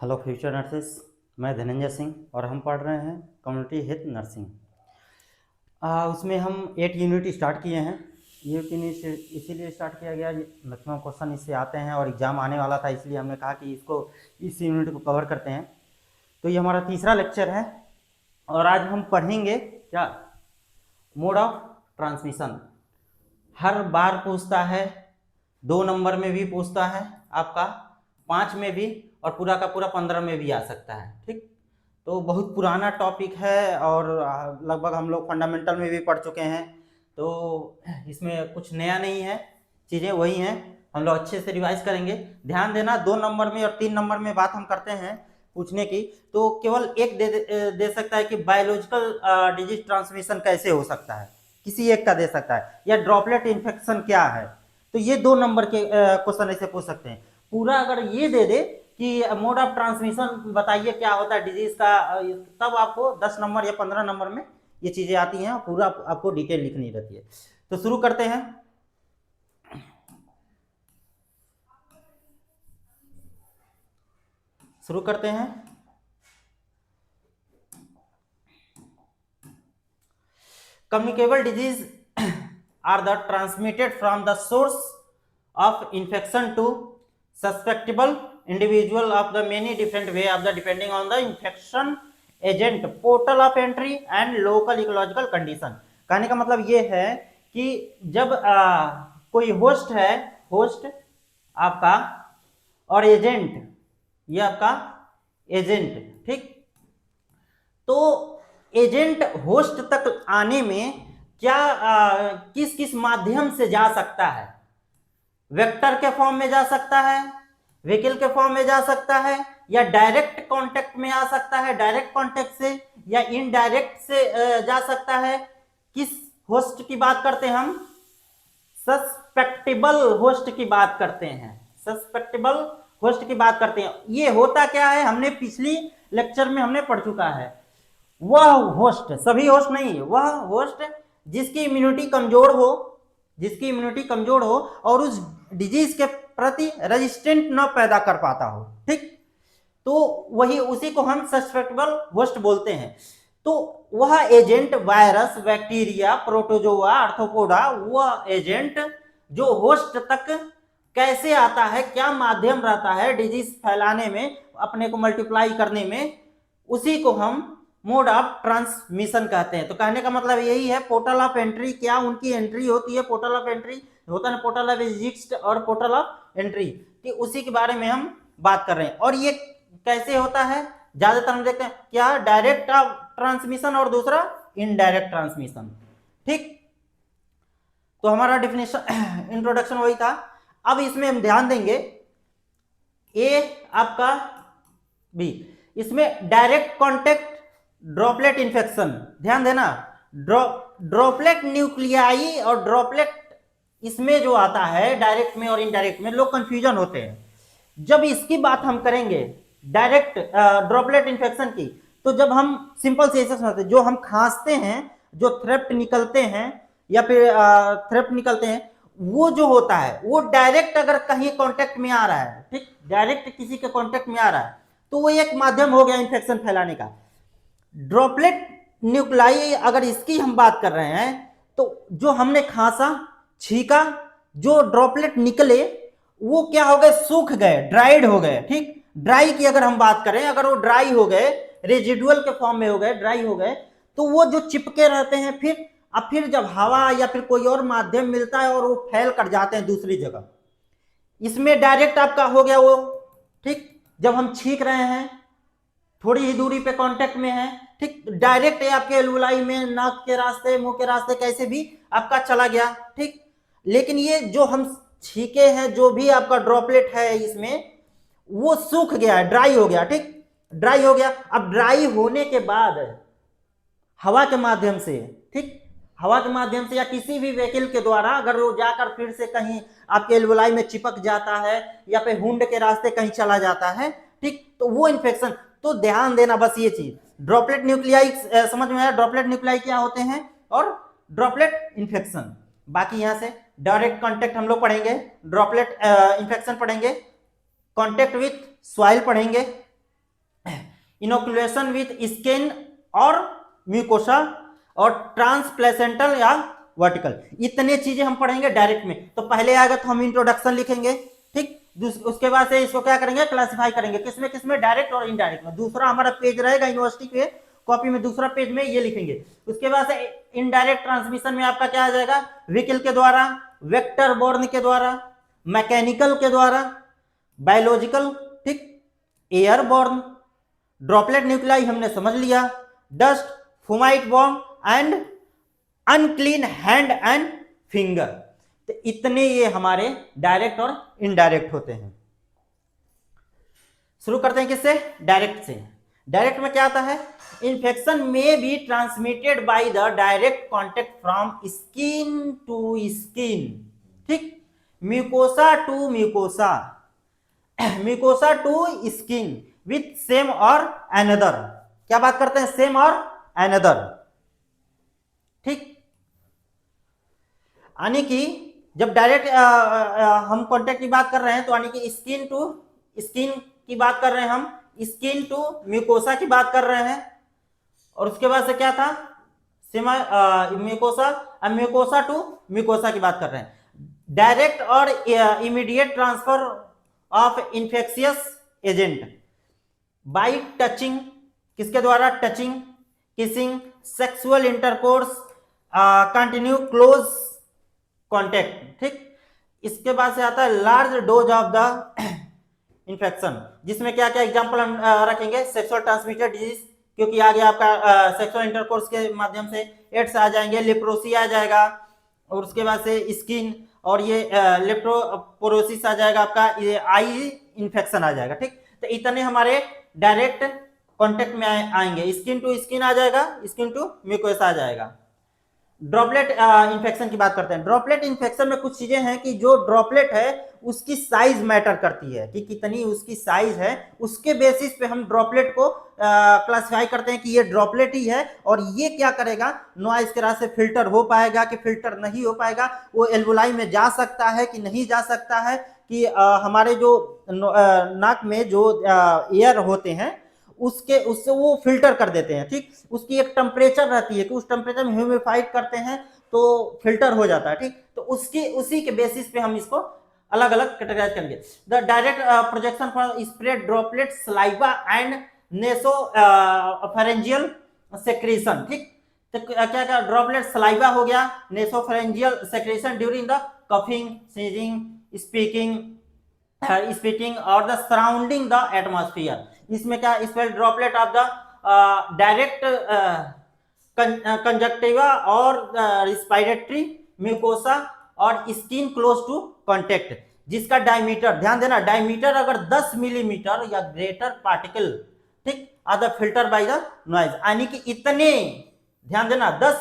Hello future nurses, मैं धनंजय सिंह और हम पढ़ रहे हैं कम्युनिटी हेल्थ नर्सिंग। उसमें हम 8 यूनिट स्टार्ट किए हैं। ये यूनिट इसीलिए स्टार्ट किया गया, मैक्सिमम क्वेश्चन इससे आते हैं और एग्ज़ाम आने वाला था, इसलिए हमने कहा कि इस यूनिट को कवर करते हैं। तो ये हमारा तीसरा लेक्चर है और आज हम पढ़ेंगे क्या, मोड ऑफ ट्रांसमिशन। हर बार पूछता है, 2 नंबर में भी पूछता है, आपका 5 में भी, और पूरा का पूरा 15 में भी आ सकता है। ठीक, तो बहुत पुराना टॉपिक है और लगभग हम लोग फंडामेंटल में भी पढ़ चुके हैं, तो इसमें कुछ नया नहीं है, चीज़ें वही हैं। हम लोग अच्छे से रिवाइज करेंगे। ध्यान देना, 2 नंबर में और 3 नंबर में बात हम करते हैं पूछने की, तो केवल एक दे सकता है कि बायोलॉजिकल डिजीज ट्रांसमिशन कैसे हो सकता है, किसी एक का दे सकता है, या ड्रॉपलेट इन्फेक्शन क्या है। तो ये 2 नंबर के क्वेश्चन ऐसे पूछ सकते हैं। पूरा अगर ये दे दे कि मोड ऑफ ट्रांसमिशन बताइए क्या होता है डिजीज का, तब आपको 10 नंबर या 15 नंबर में ये चीजें आती हैं, पूरा आपको डिटेल लिखनी रहती है। तो शुरू करते हैं। Communicable disease are the transmitted from the source of infection to susceptible individual of the many different way of the depending on the infection agent, portal of entry and local ecological condition। कहने का मतलब ये है कि जब कोई host है, host आपका, और एजेंट, ये आपका एजेंट, ठीक, तो एजेंट होस्ट तक आने में क्या किस किस माध्यम से जा सकता है। वेक्टर के फॉर्म में जा सकता है, व्हीकल के फॉर्म में जा सकता है, या डायरेक्ट कांटेक्ट में आ सकता है, डायरेक्ट कांटेक्ट से, या इनडायरेक्ट से जा सकता है। किस होस्ट की बात करते हैं हम? सस्पेक्टेबल होस्ट की बात करते हैं, सस्पेक्टेबल होस्ट की बात करते हैं। ये होता क्या है, हमने पिछली लेक्चर में हमने पढ़ चुका है। वह होस्ट, सभी होस्ट नहीं, वह होस्ट जिसकी इम्यूनिटी कमजोर हो, जिसकी इम्यूनिटी कमजोर हो और उस डिजीज के प्रति रेजिस्टेंट न पैदा कर पाता हो, ठीक, तो वही, उसी को हम सस्पेक्टेबल होस्ट बोलते हैं। तो वह agent virus, bacteria, protozoa, arthropoda, वह एजेंट जो होस्ट तक कैसे आता है, क्या माध्यम रहता है डिजीज फैलाने में, अपने को मल्टीप्लाई करने में, उसी को हम मोड ऑफ ट्रांसमिशन कहते हैं। तो कहने का मतलब यही है, पोर्टल ऑफ एंट्री, क्या उनकी एंट्री होती है, पोर्टल ऑफ एंट्री होता है, पोर्टल ऑफ एग्जिट और पोर्टल ऑफ एंट्री, कि उसी के बारे में हम बात कर रहे हैं। और ये कैसे होता है, ज्यादातर हम देखते हैं क्या, डायरेक्ट ट्रांसमिशन और दूसरा इनडायरेक्ट ट्रांसमिशन, ठीक। तो हमारा डेफिनेशन इंट्रोडक्शन वही था। अब इसमें हम ध्यान देंगे, ए आपका बी, इसमें डायरेक्ट कांटेक्ट ड्रॉपलेट इन्फेक्शन, ध्यान देना, ड्रॉपलेट न्यूक्लियाई और ड्रॉपलेट, इसमें जो आता है डायरेक्ट में और इनडायरेक्ट में, लोग कंफ्यूजन होते हैं। जब इसकी बात हम करेंगे डायरेक्ट ड्रॉपलेट इन्फेक्शन की, तो जब हम सिंपल से ऐसे समझते हैं, जो हम खांसते हैं, जो थ्रेप्ट निकलते हैं या फिर थ्रेप्ट निकलते हैं, वो जो होता है वो डायरेक्ट अगर कहीं कांटेक्ट में आ रहा है, ठीक, डायरेक्ट किसी के कांटेक्ट में आ रहा है, तो वो एक माध्यम हो गया इन्फेक्शन फैलाने का। ड्रॉपलेट न्यूक्लाई अगर इसकी हम बात कर रहे हैं, तो जो हमने खांसा, छींका, जो ड्रॉपलेट निकले वो क्या हो गए, सूख गए, ड्राइड हो गए, ठीक। ड्राई की अगर हम बात करें, अगर वो ड्राई हो गए, रेजिडुअल के फॉर्म में हो गए, ड्राई हो गए, तो वो जो चिपके रहते हैं, फिर जब हवा या फिर कोई और माध्यम मिलता है और वो फैल कर जाते हैं दूसरी जगह। इसमें डायरेक्ट आपका हो गया वो, ठीक, जब हम छींक रहे हैं, थोड़ी ही दूरी पे कांटेक्ट में है, ठीक, डायरेक्ट आपके एल्वुलाई में, नाक के रास्ते, मुंह के रास्ते, कैसे भी आपका चला गया, ठीक। लेकिन ये जो हम छींके हैं, जो भी आपका ड्रॉपलेट है इसमें, वो सूख गया है, ड्राई हो गया, ठीक, ड्राई हो गया। अब ड्राई होने के बाद हवा के माध्यम से, ठीक, हवा के माध्यम से या किसी भी व्हीकल के द्वारा अगर वो जाकर फिर से कहीं आपके एल्वुलाई में चिपक जाता है या फिर हुंड के रास्ते कहीं चला जाता है, ठीक, तो वो इन्फेक्शन। तो ध्यान देना बस ये चीज, ड्रॉपलेट न्यूक्लियाई समझ में आया, ड्रॉपलेट न्यूक्लियाई क्या होते हैं और ड्रॉपलेट इन्फेक्शन। बाकी यहां से डायरेक्ट कांटेक्ट हम लोग पढ़ेंगे, ड्रॉपलेट इन्फेक्शन पढ़ेंगे, कांटेक्ट विथ सॉइल पढ़ेंगे, इनोकुलेशन विथ स्किन और म्यूकोसा और ट्रांसप्लेसेंटल या वर्टिकल, इतने चीजें हम पढ़ेंगे डायरेक्ट में। तो पहले आएगा तो हम इंट्रोडक्शन लिखेंगे, ठीक। उसके बाद से इसको क्या करेंगे, क्लासिफाई करेंगे किसमें किसमें, डायरेक्ट और इनडायरेक्ट में। दूसरा हमारा पेज रहेगा यूनिवर्सिटी के कॉपी में, दूसरा पेज में ये लिखेंगे। उसके बाद से इनडायरेक्ट ट्रांसमिशन में आपका क्या आ जाएगा, व्हीकल के द्वारा, वेक्टर बॉर्न के द्वारा, मैकेनिकल के द्वारा, बायोलॉजिकल, ठीक, एयरबॉर्न, ड्रॉपलेट न्यूक्लियाई हमने समझ लिया, dust, fomite bomb and unclean hand and finger. तो इतने ये हमारे डायरेक्ट और इनडायरेक्ट होते हैं। शुरू करते हैं किससे, डायरेक्ट से। डायरेक्ट में क्या आता है, इन्फेक्शन में be transmitted by the direct contact from skin to skin, ठीक, mucosa to mucosa, mucosa to skin with same और अनदर। क्या बात करते हैं, सेम और अनदर, ठीक। यानी कि जब डायरेक्ट हम कांटेक्ट की बात कर रहे हैं तो यानी कि स्किन टू स्किन की बात कर रहे हैं हम, स्किन टू म्यूकोसा की बात कर रहे हैं। और उसके बाद से क्या था, सेमा म्यूकोसा, म्यूकोसा टू म्यूकोसा की बात कर रहे हैं। डायरेक्ट और immediate transfer of infectious agent bye touching, किसके द्वारा, touching, kissing, sexual intercourse, continue close contact, ठीक। इसके बाद से आता है large dose of the infection, जिसमें क्या क्या एग्जांपल हम रखेंगे, सेक्सुअल ट्रांसमिटेड डिजीज, क्योंकि आगे आपका सेक्सुअल इंटरकोर्स के माध्यम से एड्स आ जाएंगे, लेप्रोसी आ जाएगा, और उसके बाद से स्किन और ये लेप्रोपोरोसिस आ जाएगा, आपका ये आई इन्फेक्शन आ जाएगा, ठीक। तो इतने हमारे डायरेक्ट कॉन्टेक्ट में आएंगे। स्किन टू स्किन आ जाएगा, स्किन टू म्यूकोसा आ जाएगा। ड्रॉपलेट इन्फेक्शन की बात करते हैं। ड्रॉपलेट इन्फेक्शन में कुछ चीजें हैं कि जो ड्रॉपलेट है उसकी साइज मैटर करती है, कि कितनी उसकी साइज है, उसके बेसिस पे हम ड्रॉपलेट को क्लासिफाई करते हैं कि ये ड्रॉपलेट ही है। और ये क्या करेगा, नॉइज के रास्ते से फिल्टर हो पाएगा कि फिल्टर नहीं हो पाएगा, वो एल्वोलाई में जा सकता है कि नहीं जा सकता है, कि हमारे जो नाक में जो एयर होते हैं उससे वो फिल्टर कर देते हैं, ठीक। उसकी एक टेम्परेचर रहती है कि उस टेम्परेचर में ह्यूमिडिफाइड करते हैं तो फिल्टर हो जाता है, ठीक। तो उसी के बेसिस पे हम इसको अलग अलग कैटेगराइज करेंगे। The direct projection for spread droplet saliva and nasopharyngeal secretion, ठीक। तो क्या क्या, ड्रॉपलेट सलाइवा हो गया, nasopharyngeal secretion during the coughing, sneezing, speaking और द सराउंडिंग द एटमॉस्फेयर। इसमें क्या, spell droplet of the direct conjunctiva और रिस्पिरेटरी म्यूकोसा और स्किन क्लोज टू कांटेक्ट, जिसका डायमीटर, ध्यान देना, डायमीटर अगर 10 मिलीमीटर या ग्रेटर पार्टिकल, ठीक, are the filter by the noise, यानी कि इतने, ध्यान देना, 10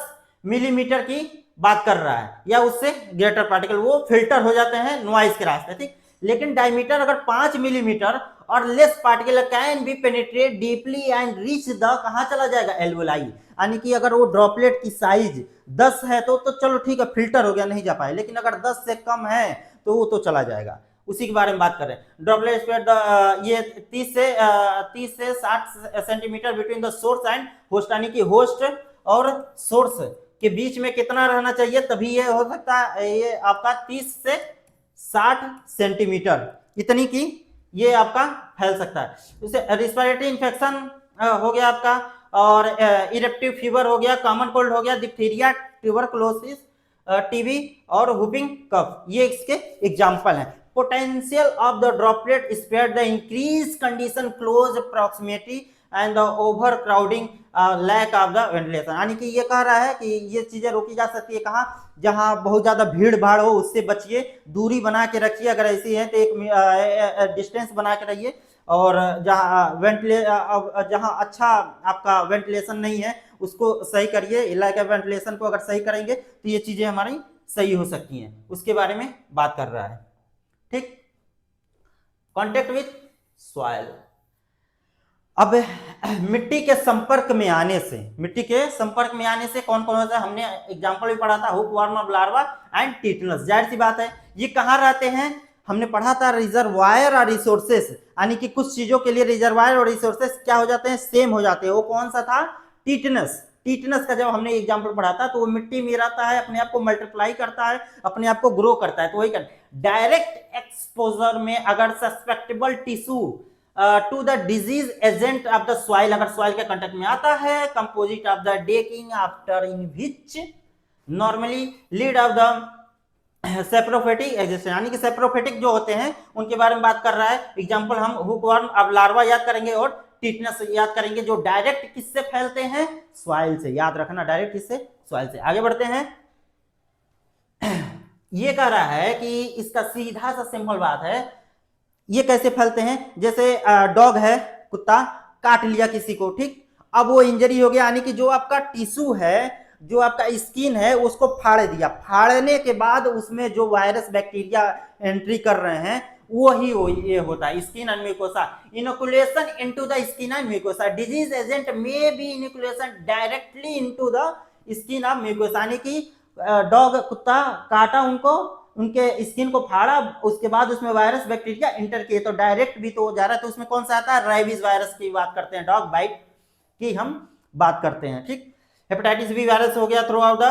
मिलीमीटर की बात कर रहा है या उससे ग्रेटर पार्टिकल, वो फिल्टर हो जाते हैं नॉइज के रास्ते, ठीक। लेकिन डायमीटर अगर 5 मिलीमीटर और less particle can be penetrate deeply and reach the, कहां चला जाएगा, एल्वोलाई। यानी कि अगर वो ड्रॉपलेट की साइज 10 है तो चलो ठीक है, फिल्टर हो गया, नहीं जा पाए, लेकिन अगर 10 से कम है तो वो तो चला जाएगा। उसी के बारे में बात कर रहे हैं। ड्रॉपलेट स्प्रेड ये 30 से 60 centimetre between the source and host, यानी कि होस्ट और सोर्स के बीच में कितना रहना चाहिए, तभी ये हो सकता है, ये आपका 30 से 60 सेंटीमीटर इतनी की ये आपका फैल सकता है। उसे रिस्पिरेटरी इन्फेक्शन हो गया आपका, और इरेप्टिव फीवर हो गया, कॉमन कोल्ड हो गया, डिप्थीरिया, ट्यूबरकुलोसिस, टीबी और हुपिंग कफ, ये इसके एग्जांपल हैं। Potential of the droplet spread the increase condition close proximity and the overcrowding, lack of the ventilation, यानी कि ये कह रहा है कि ये चीजें रोकी जा सकती है कहाँ, जहां बहुत ज्यादा भीड़ भाड़ हो उससे बचिए, दूरी बना के रखिए, अगर ऐसी है तो एक डिस्टेंस बना के रहिए, और जहां अच्छा आपका वेंटिलेशन नहीं है उसको सही करिए, इलाका वेंटिलेशन को अगर सही करेंगे तो ये चीजें हमारी सही हो सकती हैं, उसके बारे में बात कर रहा है, ठीक। कॉन्टेक्ट विथ सॉइल, अब मिट्टी के संपर्क में आने से, मिट्टी के संपर्क में आने से कौन कौन सा, हमने एग्जांपल भी पढ़ा था, hook worm, larva and tetanus. जाहिर सी बात है ये कहाँ रहते हैं, हमने पढ़ा था रिजर्वायर और रिसोर्सेस, यानी कि कुछ चीजों के लिए रिजर्वायर और रिसोर्सेस क्या हो जाते हैं, सेम हो जाते हैं। वो कौन सा था, टीटनस। टीटनस का जब हमने एग्जांपल पढ़ा था, तो वो मिट्टी में रहता है, अपने आप को मल्टीप्लाई करता है, अपने आप को ग्रो करता है। तो वही कर डायरेक्ट एक्सपोजर में अगर susceptible tissue to the disease agent of the soil, अगर सॉइल के कांटेक्ट में आता है, composite of the decaying after in which normally lead of the saprophytic existence, यानी कि सेप्रोफेटिक जो होते हैं उनके बारे में बात कर रहा है। एग्जांपल हम हुकवर्म, अब लार्वा याद करेंगे और टीटनस याद करेंगे, जो डायरेक्ट किससे फैलते हैं, सॉइल से। याद रखना, डायरेक्ट किससे, सॉइल से। आगे बढ़ते हैं। ये कह रहा है कि इसका सीधा सा सिंपल बात है, ये कैसे फैलते हैं, जैसे डॉग है, कुत्ता काट लिया किसी को, ठीक, अब वो इंजरी हो गया, यानी कि जो आपका टिश्यू है, जो आपका स्किन है, उसको फाड़ दिया, फाड़ने के बाद उसमें जो वायरस बैक्टीरिया एंट्री कर रहे हैं वो ये होता है skin and mucosa. Inoculation into the skin and mucosa, disease agent may be inoculation directly into the skin of mucosa, यानी कि डॉग, कुत्ता काटा उनको, उनके स्किन को फाड़ा, उसके बाद उसमें वायरस बैक्टीरिया इंटर किए, तो डायरेक्ट भी तो जा रहा है। तो उसमें कौन सा आता है, रेबीज वायरस की बात करते हैं, डॉग बाइट की हम बात करते हैं, ठीक। हेपेटाइटिस बी वायरस हो गया through out the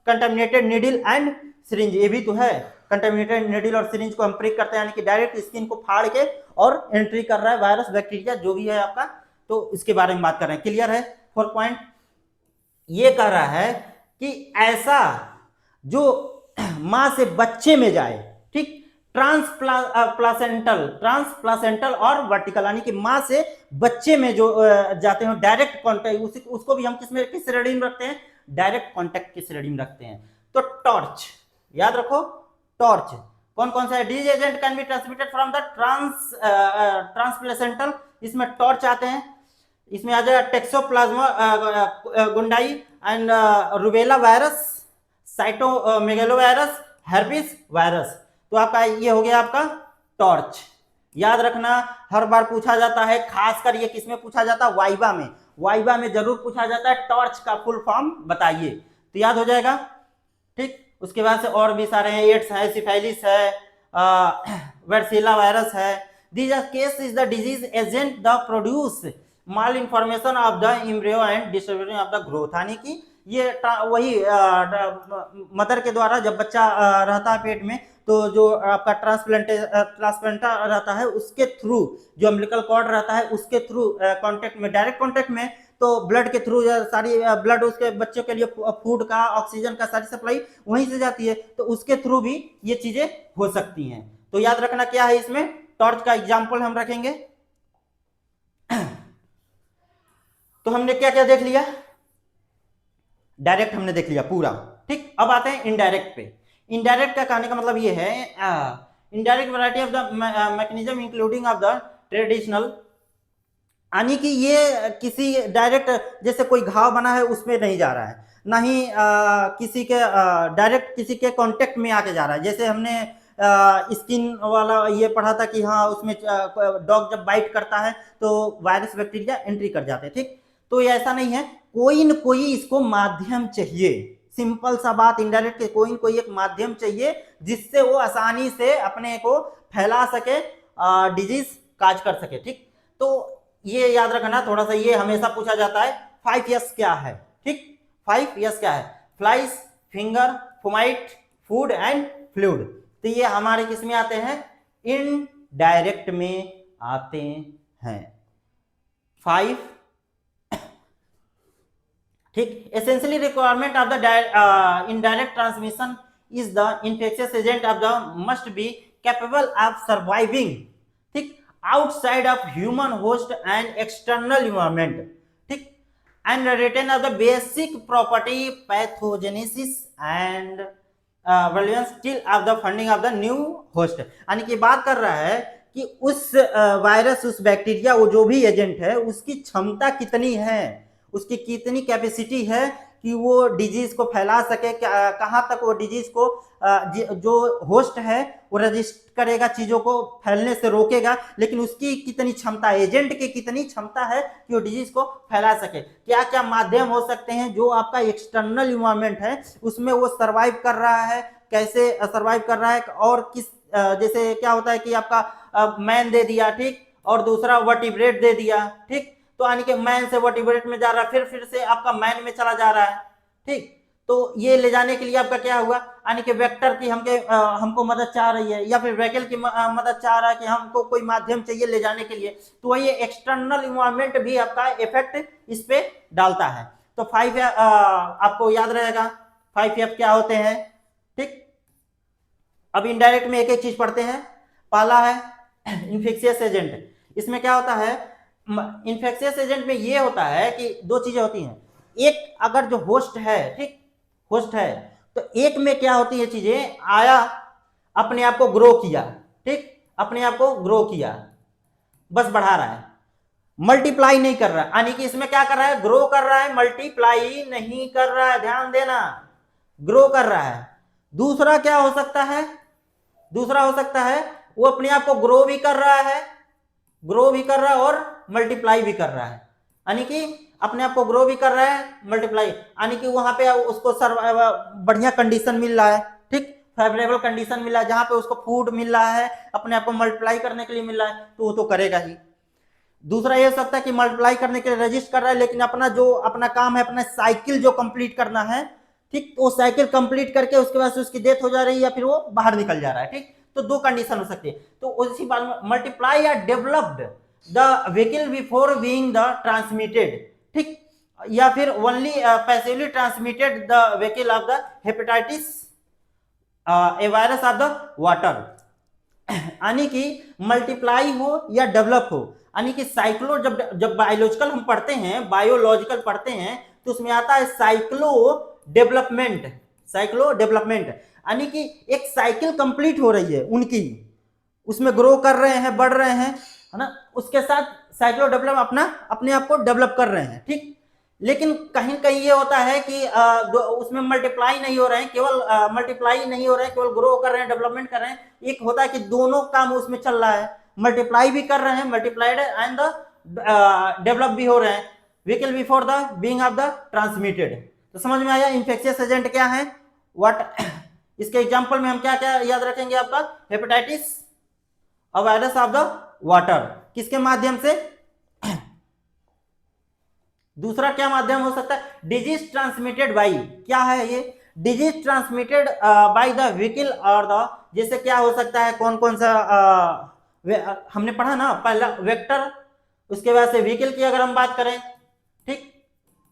contaminated needle and syringe, ये भी तो है, कंटामिनेटेड नीडल और सिरिंज को हम प्रिक करते हैं, यानी कि डायरेक्ट स्किन को फाड़ के और एंट्री कर रहा है वायरस बैक्टीरिया जो भी है आपका, तो इसके बारे में बात कर रहे हैं। क्लियर है। 4 पॉइंट ये कह रहा है कि ऐसा जो मां से बच्चे में जाए, ठीक, ट्रांसप्लासेंटल और वर्टिकल, यानी कि मां से बच्चे में जो जाते हैं डायरेक्ट कॉन्टेक्ट, उसको भी हम किस श्रेणी में रखते हैं, डायरेक्ट कॉन्टेक्ट की श्रेणी में रखते हैं। तो टॉर्च याद रखो, टॉर्च कौन कौन सा है, disease agent can be transmitted from the transplacental, इसमें टॉर्च आते हैं, इसमें आ जाएगा toxoplasma gondii and rubella virus, cytomegalo virus, herpes virus. तो आपका ये हो गया आपका टॉर्च। याद रखना, हर बार पूछा जाता है, खासकर ये किसमें पूछा जाता है, वाइवा में, वाइवा में जरूर पूछा जाता है, टॉर्च का फुल फॉर्म बताइए, तो याद हो जाएगा, ठीक। उसके बाद से और भी सारे हैं, एड्स है, सिफाइलिस है, वर्सीला वायरस है। This case is the disease agent the produce mall information of the embryo and distribution of the growth, यानी कि ये वही मदर के द्वारा जब बच्चा रहता है पेट में, तो जो आपका ट्रांसप्लांटा रहता है उसके थ्रू, जो अम्बिलिकल कॉर्ड रहता है उसके थ्रू कांटेक्ट में, डायरेक्ट कांटेक्ट में, तो ब्लड के थ्रू सारी ब्लड उसके बच्चों के लिए फूड का, ऑक्सीजन का सारी सप्लाई वहीं से जाती है, तो उसके थ्रू भी ये चीजें हो सकती हैं। तो याद रखना क्या है, इसमें टॉर्च का एग्जाम्पल हम रखेंगे। तो हमने क्या क्या देख लिया, डायरेक्ट हमने देख लिया पूरा, ठीक। अब आते हैं इनडायरेक्ट पे। इनडायरेक्ट का कहने का मतलब ये है, indirect variety of the mechanism including of the traditional, यानी कि ये किसी डायरेक्ट, जैसे कोई घाव बना है उसमें नहीं जा रहा है, ना ही किसी के डायरेक्ट किसी के कांटेक्ट में आके जा रहा है। जैसे हमने स्किन वाला ये पढ़ा था कि हाँ, उसमें डॉग जब बाइट करता है तो वायरस बैक्टीरिया एंट्री कर जाते हैं, ठीक। तो ये ऐसा नहीं है, कोई न कोई इसको माध्यम चाहिए, सिंपल सा बात, इनडायरेक्ट के कोई न कोई एक माध्यम चाहिए जिससे वो आसानी से अपने को फैला सके, डिजीज काज कर सके, ठीक। तो ये याद रखना थोड़ा सा, ये हमेशा पूछा जाता है 5 यस क्या है, ठीक। 5 यस क्या है, flies, finger, fomite, food and fluid. तो ये हमारे किस में आते हैं, इनडायरेक्ट में आते हैं 5, ठीक। Essentially requirement of the indirect transmission is the infectious agent of the must be capable of surviving, ठीक, outside of human host and external environment, ठीक, and retain of the basic property pathogenesis and valence till of the funding of the new host, यानी कि बात कर रहा है कि उस वायरस, उस बैक्टीरिया, वो जो भी एजेंट है उसकी क्षमता कितनी है, उसकी कितनी कैपेसिटी है कि वो डिजीज को फैला सके, कहाँ तक वो डिजीज को जो होस्ट है वो रजिस्ट करेगा, चीजों को फैलने से रोकेगा, लेकिन उसकी कितनी क्षमता, एजेंट की कितनी क्षमता है कि वो डिजीज को फैला सके। क्या क्या माध्यम हो सकते हैं, जो आपका एक्सटर्नल इन्वायरमेंट है उसमें वो सर्वाइव कर रहा है, कैसे सर्वाइव कर रहा है और किस जैसे क्या होता है कि आपका मैन दे दिया, ठीक, और दूसरा वर्टिब्रेट दे दिया, ठीक, तो यानी कि मैन से वर्टिब्रेट में जा रहा है, फिर से आपका मैन में चला जा रहा है, ठीक। तो ये ले जाने के लिए आपका क्या हुआ, यानी कि वेक्टर की हमको मदद चाह रही है, या फिर व्हीकल की मदद चाह रहा है कि हमको कोई माध्यम चाहिए ले जाने के लिए, तो वही एक्सटर्नल इन्वायरमेंट भी आपका इफेक्ट इस पे डालता है। तो 5 आपको याद रहेगा 5F क्या होते हैं, ठीक। अब इनडायरेक्ट में एक एक चीज पढ़ते हैं। पहला है इन्फेक्शियस एजेंट। इसमें क्या होता है, इन्फेक्शियस एजेंट में ये होता है कि दो चीजें होती हैं। एक, अगर जो होस्ट है, ठीक, होस्ट है, तो एक में क्या होती है चीजें, आया, अपने आप को ग्रो किया, ठीक, अपने आप को ग्रो किया, बस बढ़ा रहा है, मल्टीप्लाई नहीं कर रहा है, यानी कि इसमें क्या कर रहा है, ग्रो कर रहा है, मल्टीप्लाई नहीं कर रहा है, ध्यान देना, ग्रो कर रहा है। दूसरा क्या हो सकता है, दूसरा हो सकता है वो अपने आप को ग्रो भी कर रहा है, ग्रो भी कर रहा है और मल्टीप्लाई भी कर रहा है, यानी कि अपने आप को ग्रो भी कर रहा है, मल्टीप्लाई, यानी कि वहां पे उसको बढ़िया कंडीशन मिल रहा है, ठीक, फेवरेबल कंडीशन मिल रहा है, जहां पे उसको फूड मिल रहा है, अपने आप को मल्टीप्लाई करने के लिए मिल रहा है, तो वो तो करेगा ही। दूसरा ये हो सकता है कि मल्टीप्लाई करने के लिए रजिस्ट कर रहा है, लेकिन अपना काम है, अपना साइकिल जो कंप्लीट करना है, ठीक, तो वो साइकिल कंप्लीट करके उसके बाद उसकी डेथ हो जा रही है या फिर वो बाहर निकल जा रहा है, ठीक। तो दो कंडीशन हो सकती है। तो उसी बात में मल्टीप्लाई या developed the vehicle before being the transmitted, ठीक, या फिर only passively transmitted the vehicle of the hepatitis A virus of the water, यानी कि मल्टीप्लाई हो या डेवलप हो, यानी कि साइक्लो, जब बायोलॉजिकल हम पढ़ते हैं, बायोलॉजिकल पढ़ते हैं, तो उसमें आता है साइक्लो डेवलपमेंट, साइक्लो डेवलपमेंट, यानी कि एक साइकिल कंप्लीट हो रही है उनकी, उसमें ग्रो कर रहे हैं, बढ़ रहे हैं, है ना, उसके साथ साइक्लो डेवलप अपने आप को डेवलप कर रहे हैं, ठीक। लेकिन कहीं कहीं ये होता है कि उसमें मल्टीप्लाई नहीं हो रहे हैं, केवल मल्टीप्लाई नहीं हो रहे हैं, केवल ग्रो कर रहे हैं, डेवलपमेंट कर रहे हैं। एक होता है कि दोनों काम उसमें चल रहा है, मल्टीप्लाई भी कर रहे हैं, मल्टीप्लाइड एंड द डेवलप भी हो रहे हैं, vehicle before the being of the transmitted. तो समझ में आया इन्फेक्शियस एजेंट क्या है, व्हाट। इसके एग्जांपल में हम क्या क्या याद रखेंगे, आपका hepatitis, a virus of the water, किसके माध्यम से, दूसरा क्या माध्यम हो सकता है, डिजीज ट्रांसमिटेड बाई, क्या है ये, disease transmitted by the vehicle और द, जैसे क्या हो सकता है, कौन कौन सा हमने पढ़ा ना, पहला वेक्टर, उसके बाद से व्हीकल की अगर हम बात करें, ठीक,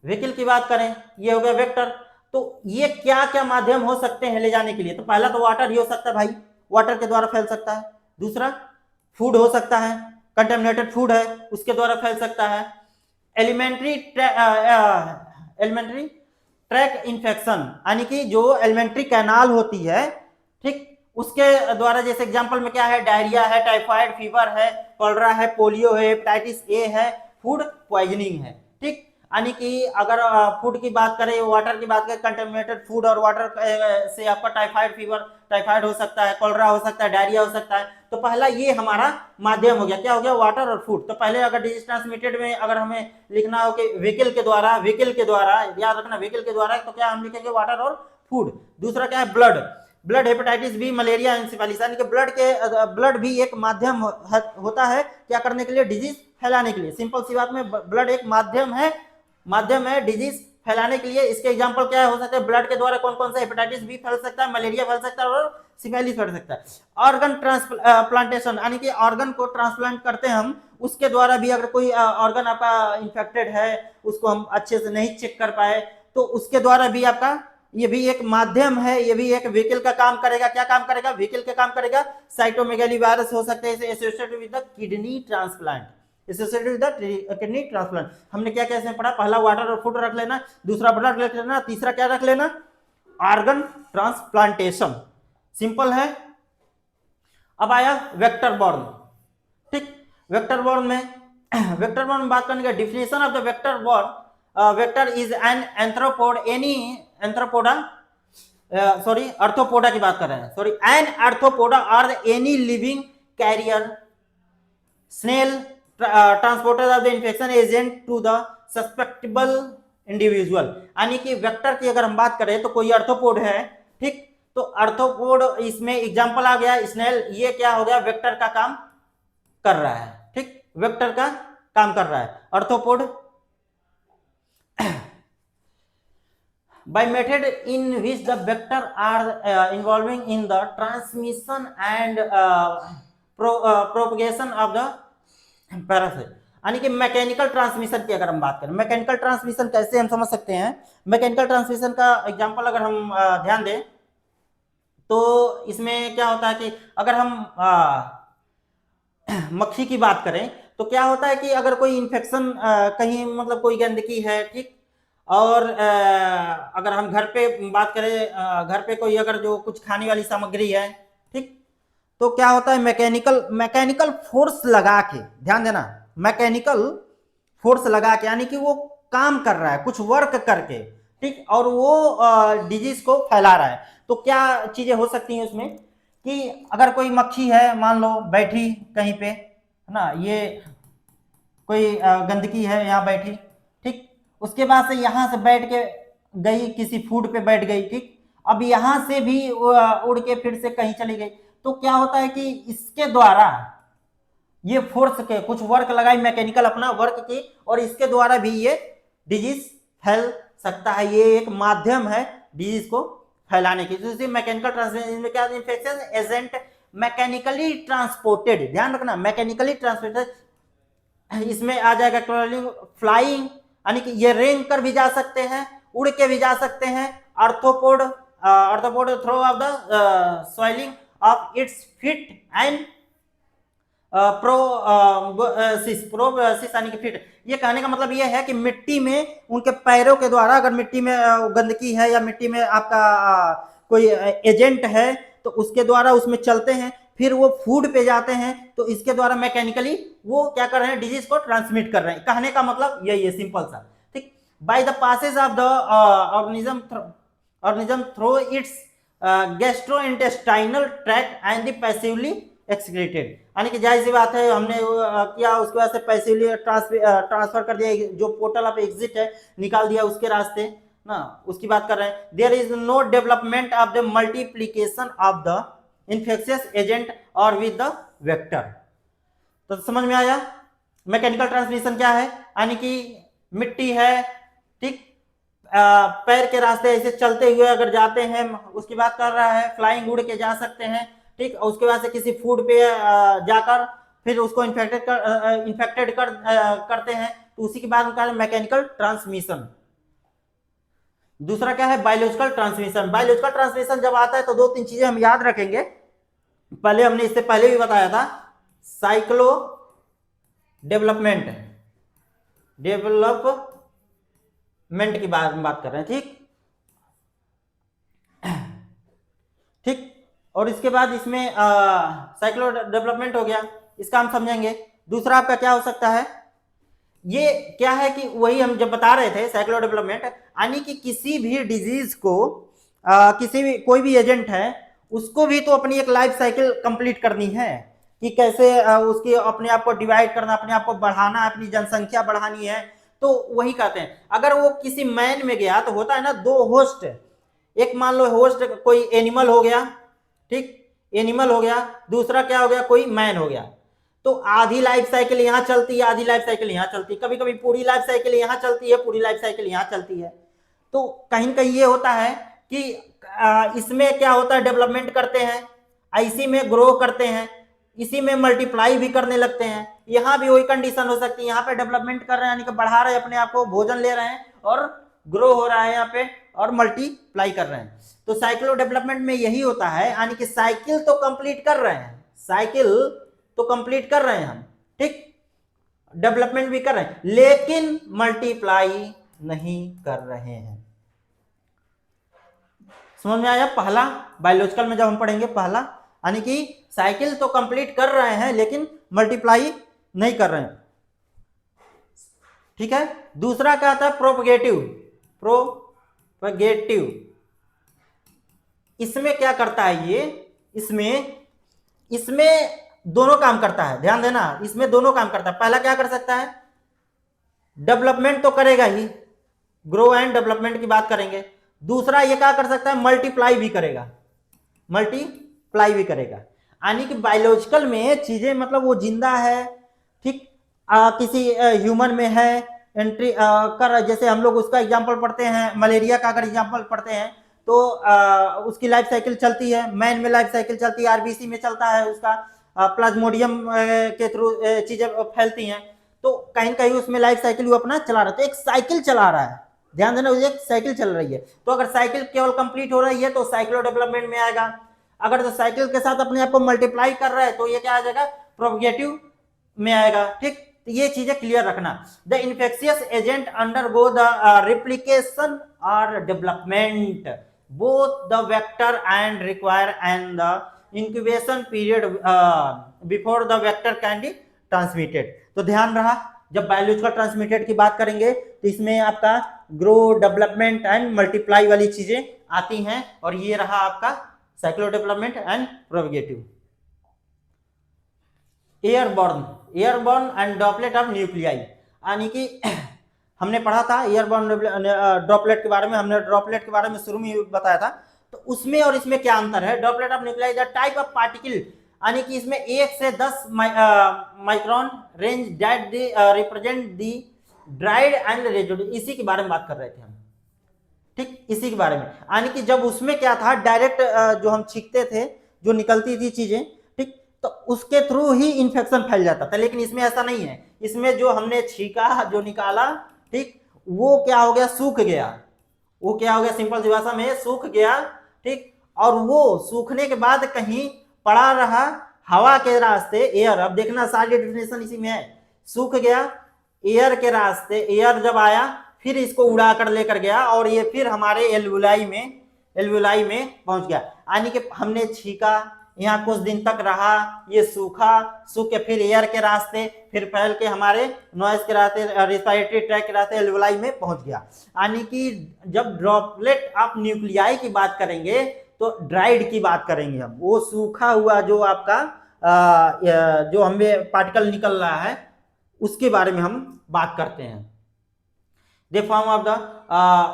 व्हीकल की बात करें, ये हो गया वेक्टर। तो ये क्या क्या माध्यम हो सकते हैं ले जाने के लिए, तो पहला तो वाटर ही हो सकता है भाई, वाटर के द्वारा फैल सकता है। दूसरा फूड हो सकता है, कंटेमिनेटेड फूड है उसके द्वारा फैल सकता है। एलिमेंट्री ट्रैक इन्फेक्शन, यानी कि जो एलिमेंट्री कैनाल होती है, ठीक, उसके द्वारा, जैसे एग्जांपल में क्या है, डायरिया है, टाइफाइड फीवर है, कॉलरा है, पोलियो है, हेपेटाइटिस ए है, फूड पॉइजनिंग है, ठीक। यानी कि अगर फूड की बात करें, वाटर की बात करें, कंटेमिनेटेड फूड और वाटर से आपका टाइफाइड फीवर, टाइफाइड हो सकता है, कॉलरा हो सकता है, डायरिया हो सकता है। तो पहला ये हमारा माध्यम हो गया, क्या हो गया, वाटर और फूड। तो पहले अगर डिजीज ट्रांसमिटेड में अगर हमें लिखना हो कि व्हीकल के द्वारा, व्हीकल के द्वारा याद रखना, व्हीकल के द्वारा, तो क्या हम लिखेंगे, वाटर और फूड। दूसरा क्या है, blood, blood hepatitis B, malaria, encephalitis, यानी कि ब्लड भी एक माध्यम होता है क्या करने के लिए, डिजीज फैलाने के लिए। सिंपल सी बात में ब्लड एक माध्यम है डिजीज फैलाने के लिए। इसके एग्जांपल क्या हो सकते हैं, ब्लड के द्वारा कौन कौन सा, हेपेटाइटिस बी फैल सकता है, मलेरिया फैल सकता है और सिफिलिस फैल सकता है। ऑर्गन ट्रांसप्लांटेशन, यानी कि ऑर्गन को ट्रांसप्लांट करते हैं हम, उसके द्वारा भी अगर कोई ऑर्गन आपका इन्फेक्टेड है, उसको हम अच्छे से नहीं चेक कर पाए, तो उसके द्वारा भी आपका, ये भी एक माध्यम है, ये भी एक व्हीकल का काम करेगा। क्या काम करेगा, व्हीकल का काम करेगा। साइटोमेगाली वायरस हो सकते हैं associated with the kidney transplant, associated with the kidney transplant. हमने क्या क्या इसमें पढ़ा, पहला वाटर और फूड रख लेना, दूसरा ब्लड रख लेना, तीसरा क्या रख लेना, ऑर्गन ट्रांसप्लांटेशन। सिंपल है। अब आया वेक्टर बॉर्न, ठीक। वेक्टर बॉर्न में बात करने का definition of the vector borne, vector is an anthropod, any anthropoda, sorry arthropoda की बात कर रहे हैं, सॉरी, एन आर्थ्रोपोडा और any living carrier snail transporter of the infection agent to the susceptible individual. यानी कि वेक्टर की अगर हम बात करें तो कोई आर्थ्रोपोड है, ठीक, तो अर्थोपोड इसमें एग्जांपल आ गया स्नेल, ये क्या हो गया, वेक्टर का काम कर रहा है, ठीक, वेक्टर का काम कर रहा है अर्थोपोड। by method in which the vector are involving in the transmission and propagation of the parasite, यानी कि मैकेनिकल ट्रांसमिशन की अगर हम बात करें, मैकेनिकल ट्रांसमिशन कैसे हम समझ सकते हैं, मैकेनिकल ट्रांसमिशन का एग्जांपल अगर हम ध्यान दें तो इसमें क्या होता है कि अगर हम मक्खी की बात करें तो क्या होता है कि अगर कोई इन्फेक्शन कहीं मतलब कोई गंदगी है, ठीक, और अगर हम घर पे बात करें, घर पे कोई अगर जो कुछ खाने वाली सामग्री है, ठीक, तो क्या होता है मैकेनिकल फोर्स लगा के, ध्यान देना, मैकेनिकल फोर्स लगा के, यानी कि वो काम कर रहा है कुछ वर्क करके, ठीक, और वो डिजीज को फैला रहा है। तो क्या चीजें हो सकती हैं उसमें कि अगर कोई मक्खी है मान लो बैठी कहीं पे, है ना, ये कोई गंदगी है यहाँ बैठी, ठीक, उसके बाद से यहाँ से बैठ के गई किसी फूड पे बैठ गई, ठीक, अब यहाँ से भी उड़ के फिर से कहीं चली गई, तो क्या होता है कि इसके द्वारा ये फोर्स के कुछ वर्क लगाई, मैकेनिकल अपना वर्क की, और इसके द्वारा भी ये डिजीज फैल सकता है। ये एक माध्यम है डिजीज को फैलाने की। तो मैकेनिकल ट्रांसमिशन में क्या, इन्फेक्शन एजेंट मैकेनिकली ट्रांसपोर्टेड, ध्यान रखना, मैकेनिकली ट्रांसपोर्टेड, इसमें आ जाएगा ट्रैवलिंग, फ्लाइंग, यानी कि ये रेंग कर भी जा सकते हैं, उड़ के भी जा सकते हैं, arthropod through of the swelling of its feet and proboscis यानी कि फिट। ये कहने का मतलब ये है कि मिट्टी में उनके पैरों के द्वारा, अगर मिट्टी में गंदगी है या मिट्टी में आपका कोई एजेंट है तो उसके द्वारा उसमें चलते हैं, फिर वो फूड पे जाते हैं, तो इसके द्वारा मैकेनिकली वो क्या कर रहे हैं, डिजीज को ट्रांसमिट कर रहे हैं। कहने का मतलब यही है, सिंपल सा, ठीक। By the passage of the organism through its gastrointestinal tract and the passively excreted, यानी कि जाहिर सी बात है हमने किया, उसके बाद से पैसिवली ट्रांसफर कर दिया, जो पोर्टल ऑफ एग्जिट है निकाल दिया उसके रास्ते ना, उसकी बात कर रहे हैं। There is no development of the multiplication of the infectious agent और विद द वेक्टर। तो समझ में आया मैकेनिकल ट्रांसमिशन क्या है, यानी कि मिट्टी है, ठीक, पैर के रास्ते ऐसे चलते हुए अगर जाते हैं, उसकी बात कर रहा है, फ्लाइंग उड़ के जा सकते हैं, ठीक, उसके बाद से किसी फूड पे जाकर फिर उसको इन्फेक्टेड करते हैं, तो उसी के बाद उनका मैकेनिकल ट्रांसमिशन। दूसरा क्या है, बायोलॉजिकल ट्रांसमिशन। बायोलॉजिकल ट्रांसमिशन जब आता है तो दो तीन चीजें हम याद रखेंगे, पहले हमने इससे पहले भी बताया था, साइक्लो डेवलपमेंट की बात कर रहे हैं, ठीक, ठीक, और इसके बाद इसमें साइक्लो डेवलपमेंट हो गया, इसका हम समझेंगे। दूसरा आपका क्या हो सकता है, ये क्या है कि वही हम जब बता रहे थे साइक्लो डेवलपमेंट, यानी कि किसी भी डिजीज को किसी भी कोई भी एजेंट है उसको भी तो अपनी एक लाइफ साइकिल कंप्लीट करनी है, कि कैसे उसकी अपने आप को डिवाइड करना, अपने आप को बढ़ाना, अपनी जनसंख्या बढ़ानी है। तो वही कहते हैं, अगर वो किसी मैन में गया तो होता है ना दो होस्ट, एक मान लो होस्ट कोई एनिमल हो गया, ठीक, एनिमल हो गया, दूसरा क्या हो गया, कोई मैन हो गया, तो आधी लाइफ साइकिल यहां चलती है, आधी लाइफ साइकिल यहां चलती है, कभी कभी पूरी लाइफ साइकिल यहां चलती है, पूरी लाइफ साइकिल यहां चलती है। तो कहीं कहीं ये होता है कि इसमें क्या होता है, डेवलपमेंट करते हैं, इसी में ग्रो करते हैं, इसी में मल्टीप्लाई भी करने लगते हैं। यहाँ भी वही कंडीशन हो सकती है, यहाँ पे डेवलपमेंट कर रहे हैं, यानी कि बढ़ा रहे हैं अपने आप को, भोजन ले रहे हैं और ग्रो हो रहा है यहाँ पे और मल्टीप्लाई कर रहे हैं। तो साइक्लो डेवलपमेंट में यही होता है, यानी कि साइकिल तो कंप्लीट कर रहे हैं, साइकिल तो कंप्लीट कर रहे हैं हम, ठीक, डेवलपमेंट भी कर रहे हैं, लेकिन मल्टीप्लाई नहीं कर रहे हैं। समझ में आया? पहला बायोलॉजिकल में जब हम पढ़ेंगे, पहला यानी कि साइकिल तो कंप्लीट कर रहे हैं लेकिन मल्टीप्लाई नहीं कर रहे हैं, ठीक है। दूसरा क्या आता है, प्रोपगेटिव। इसमें क्या करता है ये, इसमें दोनों काम करता है, ध्यान देना, इसमें दोनों काम करता है। पहला क्या कर सकता है, डेवलपमेंट तो करेगा ही, ग्रो एंड डेवलपमेंट की बात करेंगे। दूसरा ये क्या कर सकता है, मल्टीप्लाई भी करेगा, मल्टीप्लाई भी करेगा। यानी कि बायोलॉजिकल में चीजें मतलब वो जिंदा है, ठीक, किसी ह्यूमन में है एंट्री कर, जैसे हम लोग उसका एग्जांपल पढ़ते हैं, मलेरिया का अगर एग्जांपल पढ़ते हैं तो उसकी लाइफ साइकिल चलती है, मैन में लाइफ साइकिल चलती है, आरबीसी में चलता है, उसका प्लाज्मोडियम के थ्रू चीजें फैलती हैं, तो कहीं कहीं उसमें लाइफ साइकिल वो अपना चला रहा है, तो एक साइकिल चला रहा है, ध्यान देना, एक साइकिल चल रही है। तो अगर साइकिल केवल कंप्लीट हो रही है तो साइक्लो डेवलपमेंट में आएगा, अगर तो साइकिल के साथ अपने आप को मल्टीप्लाई कर रहा है तो ये क्या आ जाएगा, प्रोपगेटिव में आएगा, ठीक। तो ये चीजें क्लियर रखना। The infectious agent undergo the replication और development both the vector and require and the incubation period before the vector can be transmitted. तो ध्यान रहा, जब बायोलॉजिकल ट्रांसमिटेड की बात करेंगे तो इसमें आपका ग्रो, डेवलपमेंट एंड मल्टीप्लाई वाली चीजें आती हैं, और ये रहा आपका cyclo development and propagative. Airborne and droplet of nuclei, यानी कि हमने पढ़ा था एयरबॉर्न ड्रॉपलेट के बारे में, हमने ड्रॉपलेट के बारे में शुरू में बताया था, तो उसमें और इसमें क्या अंतर है। Droplet of nuclei the type of particle, यानी कि इसमें 1 से 10 micron range that represent the dried and residual, इसी के बारे में बात कर रहे थे हम, ठीक, इसी के बारे में। यानी कि जब उसमें क्या था, डायरेक्ट जो हम छींकते थे, जो निकलती थी चीजें, ठीक, तो उसके थ्रू ही इंफेक्शन फैल जाता था, लेकिन इसमें ऐसा नहीं है। इसमें जो हमने छींका, जो निकाला, ठीक, वो क्या हो गया, सूख गया, वो क्या हो गया, सिंपल सी भाषा में सूख गया, ठीक, और वो सूखने के बाद कहीं पड़ा रहा हवा के रास्ते, एयर, अब देखना सारी डेफिनेशन इसी में है, सूख गया, एयर के रास्ते, एयर जब आया फिर इसको उड़ा कर लेकर गया और ये फिर हमारे एल्वुलाई में पहुंच गया। यानी कि हमने छीका, यहाँ कुछ दिन तक रहा, ये सूखा, सूख के फिर एयर के रास्ते, फिर फैल के हमारे नॉइज के रास्ते, रेस्पिरेटरी ट्रैक के रास्ते एल्वुलाई में पहुंच गया। यानी कि जब ड्रॉपलेट ऑफ न्यूक्लियाई की बात करेंगे तो ड्राइड की बात करेंगे हम, वो सूखा हुआ जो आपका जो हमें पार्टिकल निकल रहा है उसके बारे में हम बात करते हैं। The form of the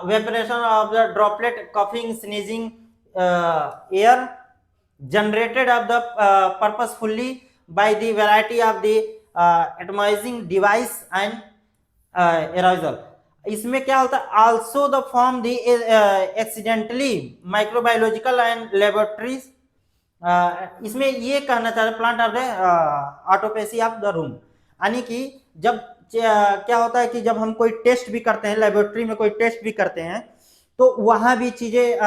evaporation of the droplet, coughing, sneezing, air generated of the purposefully by the variety of the atomizing device and aerosol। इसमें क्या होता है, also the form the accidentally microbiological and laboratories, इसमें ये कहना चाह रहे plant of the autopsy of the room, यानी कि जब क्या होता है कि जब हम कोई टेस्ट भी करते हैं, लेबोरेटरी में कोई टेस्ट भी करते हैं, तो वहां भी चीजें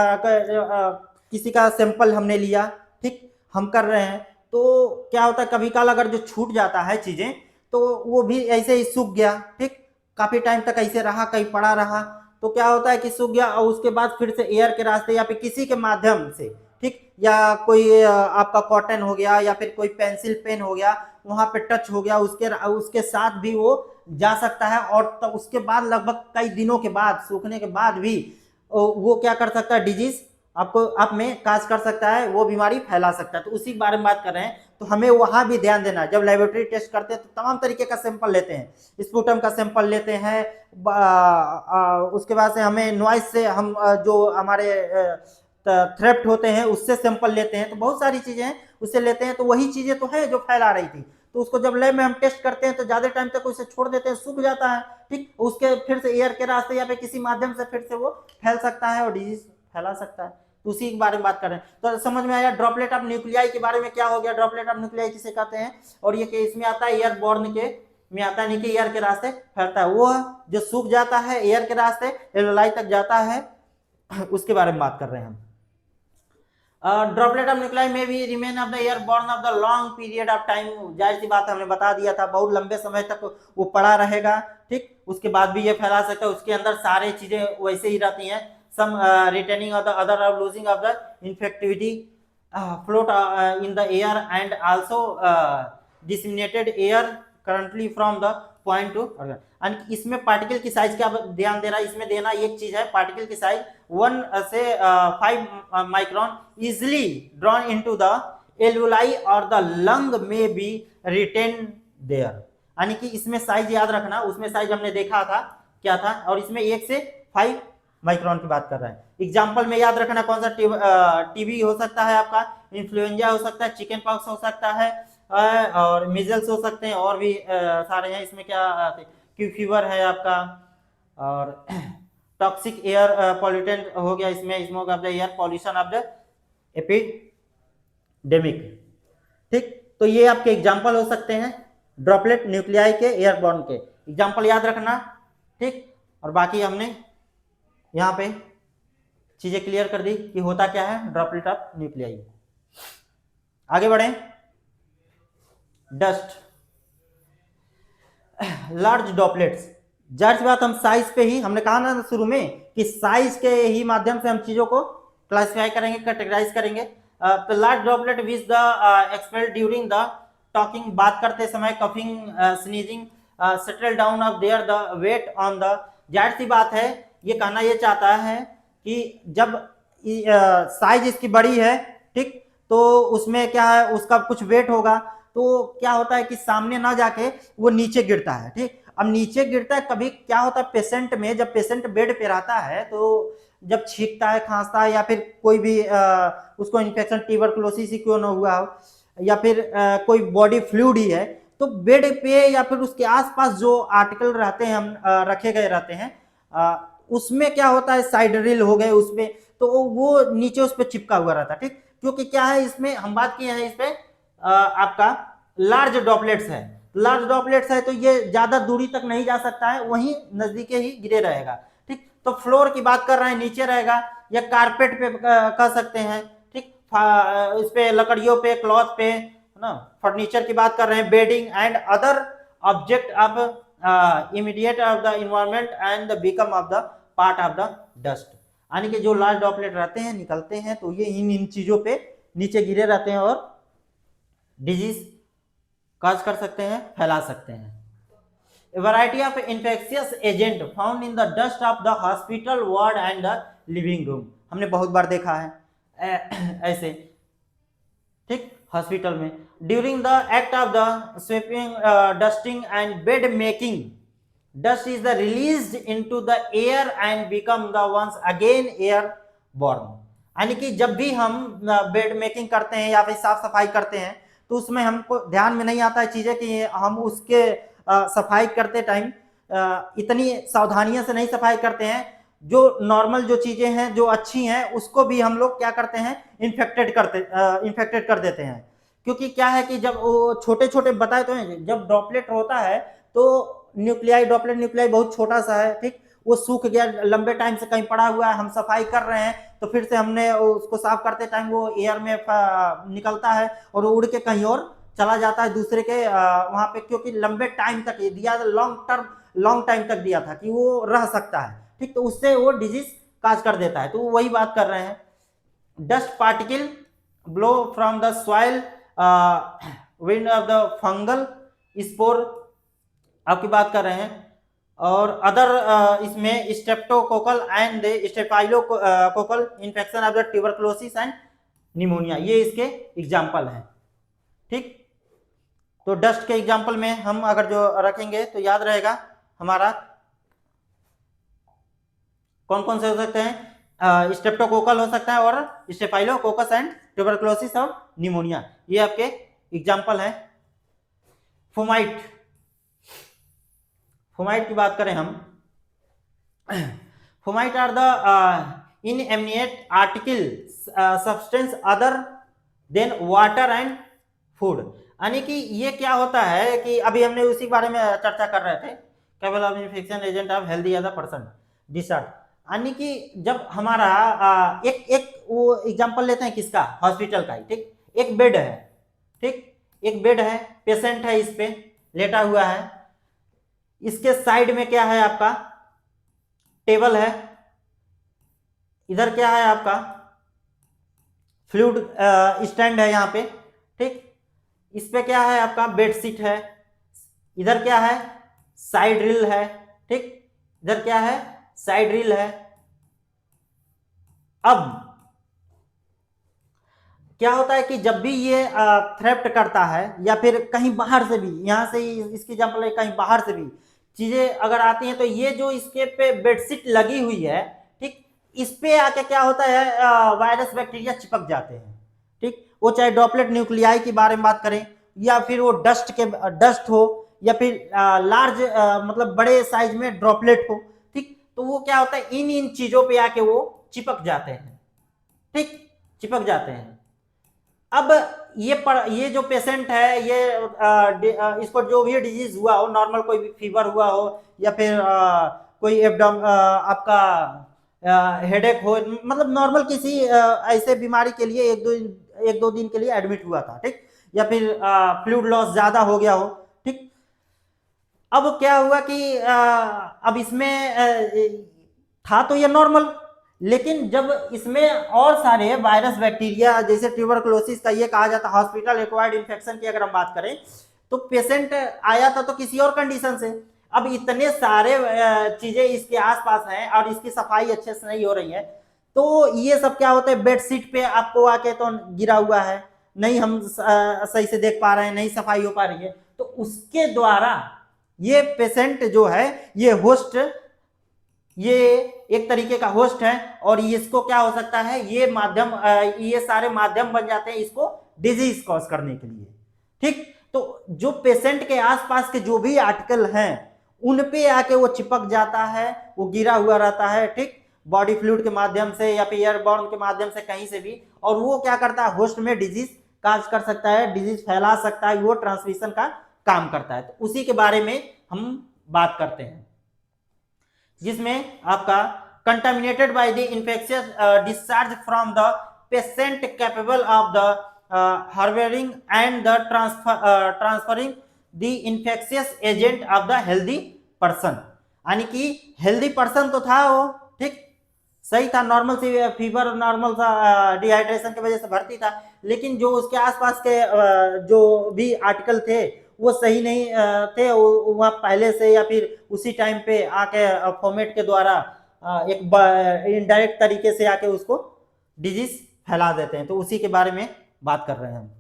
किसी का सैंपल हमने लिया, ठीक, हम कर रहे हैं, तो क्या होता है कभी काल अगर जो छूट जाता है चीजें तो वो भी ऐसे ही सूख गया, ठीक, काफी टाइम तक ऐसे रहा, कहीं पड़ा रहा, तो क्या होता है कि सूख गया और उसके बाद फिर से एयर के रास्ते या फिर किसी के माध्यम से, ठीक, या कोई आपका कॉटन हो गया या फिर कोई पेंसिल पेन हो गया, वहां पे टच हो गया, उसके साथ भी वो जा सकता है, और तो उसके बाद लगभग कई दिनों के बाद, सूखने के बाद भी वो क्या कर सकता है, डिजीज आपको आप में काज कर सकता है, वो बीमारी फैला सकता है। तो उसी के बारे में बात कर रहे हैं, तो हमें वहां भी ध्यान देना है। जब लेबोरेटरी टेस्ट करते हैं तो तमाम तरीके का सैंपल लेते हैं, स्पूटम का सैंपल लेते हैं, उसके बाद से हमें नॉइज से हम जो हमारे थ्रेप्ट होते हैं उससे सैंपल लेते हैं, तो बहुत सारी चीजें हैं उससे लेते हैं, तो वही चीजें तो है जो फैला रही थी। तो उसको जब लैब में हम टेस्ट करते हैं तो ज्यादा टाइम तक उसे छोड़ देते हैं, सूख जाता है, ठीक, उसके फिर से एयर के रास्ते या फिर किसी माध्यम से फिर से वो फैल सकता है और डिजीज फैला सकता है। तो उसी के बारे में बात कर रहे हैं। तो समझ में आया ड्रॉपलेट ऑफ न्यूक्लियाई के बारे में क्या हो गया, ड्रॉपलेट ऑफ न्यूक्लियाई किसे कहते हैं, और ये इसमें आता है एयरबॉर्न के में आता है, नहीं कि एयर के रास्ते फैलता है, वो जो सूख जाता है एयर के रास्ते एल्वुलाई तक जाता है, उसके बारे में बात कर रहे हैं हम। ड्रॉपलेट ऑफ न्यूक्लियाई में भी remain of the air born of the long period of time, जाहिर सी बात हमने बता दिया था, बहुत लंबे समय तक वो पड़ा रहेगा, ठीक, उसके बाद भी ये फैला सकता है, उसके अंदर सारी चीजें वैसे ही रहती हैं, some retaining of the other of losing of the infectivity float in the air and also disseminated air currently from the point to organ. And इसमें पार्टिकल की साइज क्या ध्यान देना, इसमें देना एक चीज है, पार्टिकल की साइज 1 से 5 micron easily drawn into the alveoli और द लंग में बी रिटेन देयर, यानी कि इसमें साइज याद रखना, उसमें साइज हमने देखा था क्या था, और इसमें 1 से 5 माइक्रोन की बात कर रहे हैं। एग्जाम्पल में याद रखना कौन सा, टीबी हो सकता है आपका, इन्फ्लुएंजा हो सकता है, चिकन पॉक्स हो सकता है, और मिजल्स हो सकते हैं, और भी सारे हैं। इसमें क्या क्यू फीवर है आपका, और टॉक्सिक एयर पॉल्यूटेंट हो गया इसमें, smoke of the air, pollution of the epidemic. ठीक, तो ये आपके एग्जाम्पल हो सकते हैं ड्रॉपलेट न्यूक्लियाई के, एयरबॉर्न के एग्जाम्पल याद रखना। ठीक, और बाकी हमने यहाँ पे चीजें क्लियर कर दी कि होता क्या है ड्रॉपलेट ऑफ न्यूक्लियाई। आगे बढ़े, डस्ट, लार्ज ड्रॉपलेट्स। जाहिर सी बात हम साइज पे ही, हमने कहा ना शुरू में कि साइज के ही माध्यम से हम चीजों को क्लासिफाई करेंगे, कैटेगराइज करेंगे। तो large droplet which the expelled during the talking, बात करते समय, coughing, sneezing, settle down of their the weight on the. जाहिर सी बात है ये कहना ये चाहता है कि जब साइज इसकी बड़ी है, ठीक, तो उसमें क्या है, उसका कुछ वेट होगा, तो क्या होता है कि सामने ना जाके वो नीचे गिरता है। ठीक, अब नीचे गिरता है, कभी क्या होता है पेशेंट में, जब पेशेंट बेड पे रहता है तो जब छींकता है, खांसता है, या फिर कोई भी उसको इन्फेक्शन, ट्यूबरकुलोसिस ही क्यों ना हुआ हो, या फिर कोई बॉडी फ्लूइड ही है, तो बेड पे या फिर उसके आसपास जो आर्टिकल रहते हैं, हम रखे गए रहते हैं, उसमें क्या होता है, साइड रील हो गए उसमें, तो वो नीचे उस पर चिपका हुआ रहता है। ठीक, क्योंकि क्या है इसमें हम बात किए हैं, इस पे आपका लार्ज ड्रॉपलेट्स है, लार्ज ड्रॉपलेट्स है तो ये ज्यादा दूरी तक नहीं जा सकता है, वहीं नजदीके ही गिरे रहेगा। ठीक, तो फ्लोर की बात कर रहे हैं, नीचे रहेगा, या कारपेट पे कह सकते हैं। ठीक, इस पे लकड़ियों पे, क्लॉथ पे, है ना, फर्नीचर की बात कर रहे हैं, bedding and other object of immediate of the environment and the become of the part of the dust. यानी कि जो लार्ज ड्रॉपलेट रहते हैं, निकलते हैं, तो ये इन चीजों पे नीचे गिरे रहते हैं और डिजीज काज कर सकते हैं, फैला सकते हैं। A variety of infectious agent found in the dust of the hospital ward and the living room, हमने बहुत बार देखा है ऐसे। ठीक, हॉस्पिटल में during the act of the sweeping, dusting and bed making, dust is the released into the air and become the once again airborne। यानी कि जब भी हम बेड मेकिंग करते हैं या फिर साफ सफाई करते हैं, तो उसमें हमको ध्यान में नहीं आता है चीजें कि हम उसके सफाई करते टाइम इतनी सावधानियों से नहीं सफाई करते हैं। जो नॉर्मल जो चीजें हैं, जो अच्छी हैं, उसको भी हम लोग क्या करते हैं, इन्फेक्टेड कर देते हैं। क्योंकि क्या है कि जब वो छोटे छोटे बताए तो हैं, जब ड्रॉपलेट होता है तो न्यूक्लियाई, ड्रॉपलेट न्यूक्लियाई बहुत छोटा सा है। ठीक, वो सूख गया, लंबे टाइम से कहीं पड़ा हुआ है, हम सफाई कर रहे हैं, तो फिर से हमने उसको साफ करते टाइम वो एयर में निकलता है और उड़ के कहीं और चला जाता है दूसरे के वहां पे, क्योंकि लंबे टाइम तक दिया, लॉन्ग टाइम तक दिया था कि वो रह सकता है। ठीक, तो उससे वो डिजीज काज कर देता है। तो वही बात कर रहे हैं, dust particle blow from the soil, wind of the fungal spore आपकी बात कर रहे हैं, और अदर इसमें streptococcal and staphylococcal infection of the tuberculosis and pneumonia, ये इसके एग्जाम्पल हैं। ठीक, तो डस्ट के एग्जाम्पल में हम अगर जो रखेंगे तो याद रहेगा हमारा कौन कौन से हो सकते हैं, स्ट्रेप्टोकोकल हो सकता है, और स्टेफाइलोकोकस एंड ट्यूबरकुलोसिस और निमोनिया, ये आपके एग्जाम्पल हैं। फोमाइट, फोमाइट की बात करें हम, fomite are the inanimate article substance other than water and food. यानी कि ये क्या होता है कि अभी हमने उसी बारे में चर्चा कर रहे थे, केवल of infection agent of healthy as a person discharge. यानी कि जब हमारा एक वो एग्जांपल लेते हैं किसका, हॉस्पिटल का ही। ठीक, एक बेड है, ठीक, एक बेड है, पेशेंट है, इस पे लेटा हुआ है, इसके साइड में क्या है आपका, टेबल है, इधर क्या है आपका, फ्लूइड स्टैंड है यहाँ पे। ठीक, इस पे क्या है आपका, बेडशीट है, इधर क्या है, साइड रील है। ठीक, इधर क्या है, साइड रील है। अब क्या होता है कि जब भी ये थ्रेफ्ट करता है, या फिर कहीं बाहर से भी, यहां से इसकी एग्जांपल है, कहीं बाहर से भी चीजें अगर आती हैं, तो ये जो इसके पे बेडशीट लगी हुई है, ठीक, इस पे आके क्या होता है, वायरस बैक्टीरिया चिपक जाते हैं। ठीक, वो चाहे ड्रॉपलेट न्यूक्लियाई के बारे में बात करें, या फिर वो डस्ट हो, या फिर लार्ज मतलब बड़े साइज में ड्रॉपलेट हो। ठीक, तो वो क्या होता है, इन चीजों पे आके वो चिपक जाते हैं। ठीक, चिपक जाते हैं। अब ये जो पेशेंट है, इसको जो भी डिजीज हुआ हो, नॉर्मल कोई भी फीवर हुआ हो, या फिर कोई आपका हेडेक हो, मतलब नॉर्मल किसी ऐसे बीमारी के लिए एक दो दिन के लिए एडमिट हुआ था। ठीक, या फिर फ्लूइड लॉस ज्यादा हो गया हो। ठीक, अब क्या हुआ कि अब इसमें था तो ये नॉर्मल, लेकिन जब इसमें और सारे वायरस बैक्टीरिया, जैसे ट्यूबरकुलोसिस का ये कहा जाता है हॉस्पिटल एक्वायर्ड इन्फेक्शन की अगर हम बात करें, तो पेशेंट आया था तो किसी और कंडीशन से। अब इतने सारे चीजें इसके आसपास हैं और इसकी सफाई अच्छे से नहीं हो रही है, तो ये सब क्या होता है, बेडशीट पे आपको आके तो गिरा हुआ है, नहीं हम सही से देख पा रहे हैं, नहीं सफाई हो पा रही है, तो उसके द्वारा ये पेशेंट जो है, ये होस्ट, ये एक तरीके का होस्ट है, और इसको क्या हो सकता है, ये सारे माध्यम बन जाते हैं इसको डिजीज कॉज करने के लिए। ठीक, तो जो पेशेंट के आसपास के जो भी आर्टिकल हैं उन पे आके वो चिपक जाता है, वो गिरा हुआ रहता है। ठीक, बॉडी फ्लूइड के माध्यम से या फिर एयरबॉर्न के माध्यम से कहीं से भी, और वो क्या करता है, होस्ट में डिजीज काज कर सकता है, डिजीज फैला सकता है, वो ट्रांसमिशन का काम करता है। तो उसी के बारे में हम बात करते हैं, जिसमें आपका contaminated by the infectious discharge from the patient capable of the harbouring and the transferring the infectious agent of the healthy person. यानी कि हेल्दी पर्सन तो था वो, ठीक, सही था, नॉर्मल सी फीवर, नॉर्मल सा डिहाइड्रेशन की वजह से भर्ती था, लेकिन जो उसके आसपास के जो भी आर्टिकल थे वो सही नहीं थे, वहाँ पहले से या फिर उसी टाइम पे आके फॉर्मेट के द्वारा एक इनडायरेक्ट तरीके से आके उसको डिजीज फैला देते हैं। तो उसी के बारे में बात कर रहे हैं हम।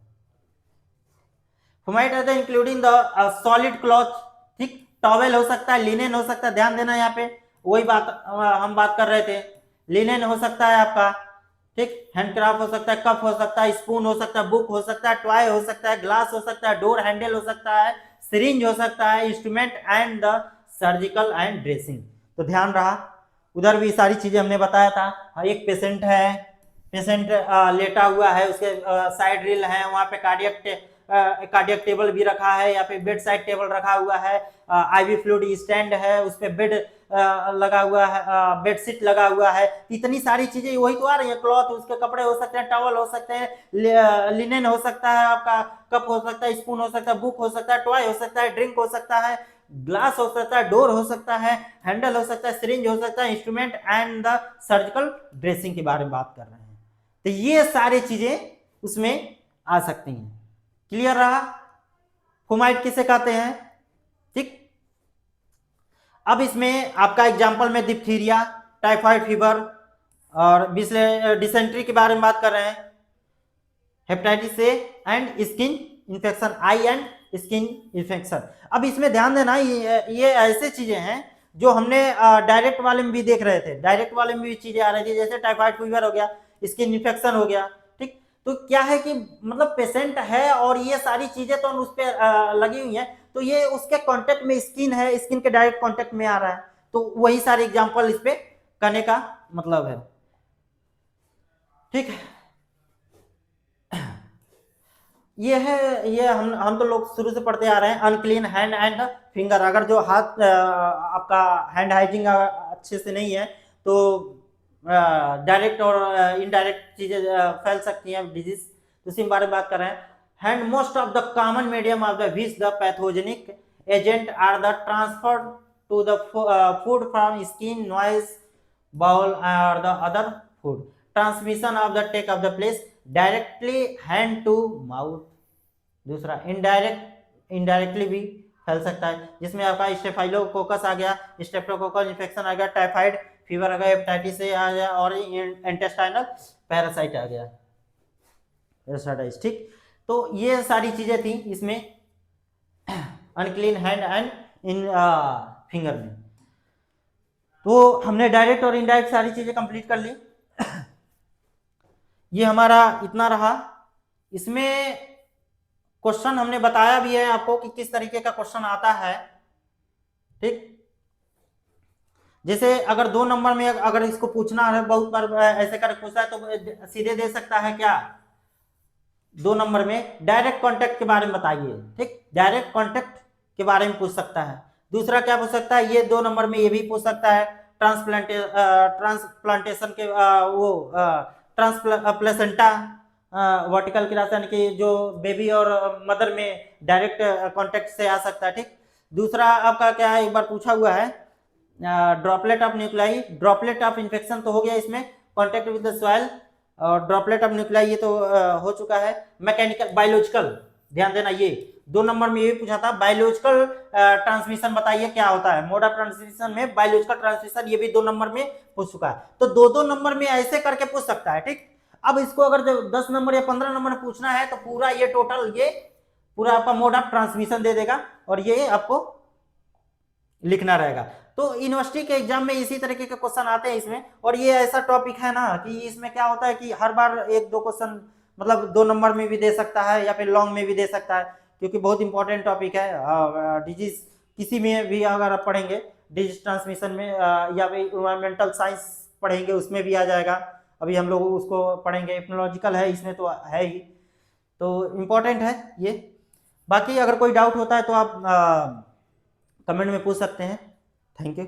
फॉर्मेट रहता है इंक्लूडिंग द सॉलिड क्लॉथ, ठीक, टॉवेल हो सकता है, लिनेन हो सकता है, ध्यान देना यहाँ पे वही बात हम बात कर रहे थे, लिनेन हो सकता है आपका, ठीक, हैंडक्राफ्ट हो सकता है, कप हो सकता है, स्पून हो सकता है, बुक हो सकता है, टॉय हो सकता है, ग्लास हो सकता है, डोर हैंडल हो सकता है, सिरिंज हो सकता है, instrument and the surgical and dressing. तो ध्यान रहा, उधर भी सारी चीजें हमने बताया था। एक पेशेंट है, पेशेंट लेटा हुआ है, उसके साइड रील है, वहां पे कार्डियक टेबल भी रखा है, या फिर बेड साइड टेबल रखा हुआ है, आईवी फ्लूइड स्टैंड है, उस पर बेड लगा हुआ है, बेडशीट लगा हुआ है, इतनी सारी चीजें वही तो आ रही है। क्लॉथ, उसके कपड़े हो सकते हैं, टॉवल हो सकते हैं, लिनेन हो सकता है, आपका कप हो सकता है, स्पून हो सकता है, बुक हो सकता है, टॉय हो सकता है, ड्रिंक हो सकता है, ग्लास हो सकता है, डोर हो सकता है, हैंडल हो सकता है, सिरिंज हो सकता है, instrument and the surgical dressing के बारे में बात कर रहे हैं। तो ये सारी चीजें उसमें आ सकती हैं। क्लियर रहा? फुमाइट किसे कहते हैं? ठीक, अब इसमें आपका एग्जाम्पल में डिप्थीरिया, टाइफाइड फीवर और डिसेंट्री के बारे में बात कर रहे हैं, hepatitis A and skin infection, I and skin infection. अब इसमें ध्यान देना, ये ऐसे चीजें हैं जो हमने डायरेक्ट वाले में भी देख रहे थे, डायरेक्ट वाले में भी चीजें आ रही थी, जैसे टाइफाइड फीवर हो गया, स्किन इन्फेक्शन हो गया। ठीक, तो क्या है कि मतलब पेशेंट है और ये सारी चीजें तो उस पर लगी हुई हैं, तो ये उसके कांटेक्ट में स्किन है, स्किन के डायरेक्ट कांटेक्ट में आ रहा है, तो वही सारे एग्जांपल इस पे करने का मतलब है। ठीक है, ये है, ये हम तो लोग शुरू से पढ़ते आ रहे हैं, अनक्लीन हैंड एंड फिंगर। अगर जो हाथ आपका हैंड हाइजीन अच्छे से नहीं है तो डायरेक्ट और इनडायरेक्ट चीजें फैल सकती हैं, डिजीज, तो इसी बारे में बात कर रहे हैं। Hand most of the common medium of the which the pathogenic agent are the transfer to the food from skin, nose, bowel और the other food. Transmission of the take of the place directly hand to mouth. दूसरा indirectly भी फैल सकता है, जिसमें आपका staphylococcus आ गया, streptococcus infection आ गया, टाइफाइड फीवर आ गया, हेपेटाइटिस ए आ गया, और इंटेस्टाइनल पैरासाइट आ गया, एस्टाइटिस। ठीक, तो ये सारी चीजें थी इसमें unclean hand and in finger में। तो हमने डायरेक्ट और इनडायरेक्ट सारी चीजें कंप्लीट कर ली। ये हमारा इतना रहा। इसमें क्वेश्चन हमने बताया भी है आपको कि किस तरीके का क्वेश्चन आता है, ठीक। जैसे अगर 2 नंबर में अगर इसको पूछना है, बहुत बार ऐसे करके पूछता है, तो सीधे दे सकता है क्या, 2 नंबर में डायरेक्ट कांटेक्ट के बारे में बताइए, ठीक, डायरेक्ट कांटेक्ट के बारे में पूछ सकता है। दूसरा क्या पूछ सकता है, ये 2 नंबर में ये भी पूछ सकता है ट्रांसप्लांटेशन के वो प्लेसेंटा वर्टिकल की रास्ता, यानी कि जो बेबी और मदर में डायरेक्ट कांटेक्ट से आ सकता है, ठीक। दूसरा आपका क्या है, एक बार पूछा हुआ है droplet of nuclei, droplet of infection तो हो गया इसमें, कांटेक्ट विद द सॉइल, और ड्रॉपलेट ऑफ न्यूक्लाई ये तो हो चुका है। मैकेनिकल बायोलॉजिकल, ध्यान देना, ये 2 नंबर में ये पूछा था, बायोलॉजिकल ट्रांसमिशन बताइए क्या होता है, मोड ऑफ ट्रांसमिशन में बायोलॉजिकल ट्रांसमिशन, ये भी 2 नंबर में पूछ चुका है। तो 2-2 नंबर में ऐसे करके पूछ सकता है, ठीक। अब इसको अगर 10 नंबर या 15 नंबर में पूछना है तो पूरा ये टोटल ये पूरा आपका मोड ऑफ ट्रांसमिशन दे देगा और ये आपको लिखना रहेगा। तो यूनिवर्सिटी के एग्जाम में इसी तरीके के क्वेश्चन आते हैं इसमें, और ये ऐसा टॉपिक है ना कि इसमें क्या होता है कि हर बार 1-2 क्वेश्चन मतलब 2 नंबर में भी दे सकता है या फिर लॉन्ग में भी दे सकता है, क्योंकि बहुत इंपॉर्टेंट टॉपिक है। डिजीज किसी में भी अगर आप पढ़ेंगे, डिजीज ट्रांसमिशन में या फिर इन्वायरमेंटल साइंस पढ़ेंगे उसमें भी आ जाएगा, अभी हम लोग उसको पढ़ेंगे, इप्नोलॉजिकल है इसमें तो है ही, तो इम्पोर्टेंट है ये। बाकी अगर कोई डाउट होता है तो आप कमेंट में पूछ सकते हैं। Thank you.